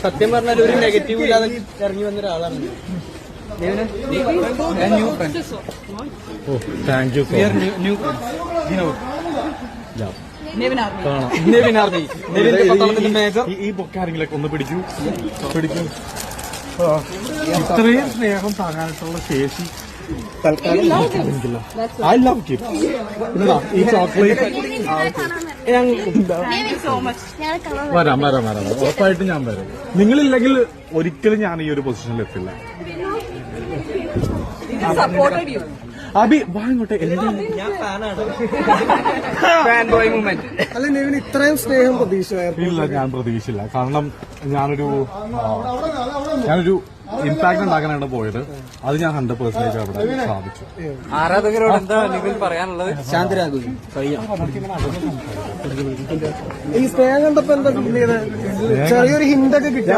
സത്യം പറഞ്ഞാൽ ഒരു നെഗറ്റീവ് ഇല്ലാതെ ഇറങ്ങി വന്ന ഒരാളാണ്. Thank you. ഈ ബൊക്കെ ആരെങ്കിലൊക്കെ ഒന്ന് പിടിക്കൂ. ഇത്രയും സ്നേഹം താങ്ങാനായിട്ടുള്ള ശേഷി ഐ ലവ് യു. ഈ ചോക്ലേറ്റ് വരാം ഉറപ്പായിട്ടും ഞാൻ വരാം. നിങ്ങളില്ലെങ്കിൽ ഒരിക്കലും ഞാൻ ഈ ഒരു പൊസിഷനിൽ എത്തില്ല. അബി വാ ഇങ്ങോട്ടെ. അല്ല നെവിൻ ഇത്രയും സ്നേഹം പ്രതീക്ഷയായിരുന്നു? ഇല്ല, ഞാൻ പ്രതീക്ഷിച്ചില്ല. കാരണം ഞാനൊരു ഇമ്പാക്ട് ഉണ്ടാക്കാനാണ് പോയത്. അത് ഞാൻ 100% അവിടെ സാധിച്ചു. ആരാധകരോട് എന്താ നെവിൻ പറയാനുള്ളത്? ശാന്തരാകും. ഈ സ്നേഹം കണ്ടപ്പോ എന്താ ഫീൽ ചെയ്തത്? ചെറിയൊരു ഹിന്റൊക്കെ കിട്ടി.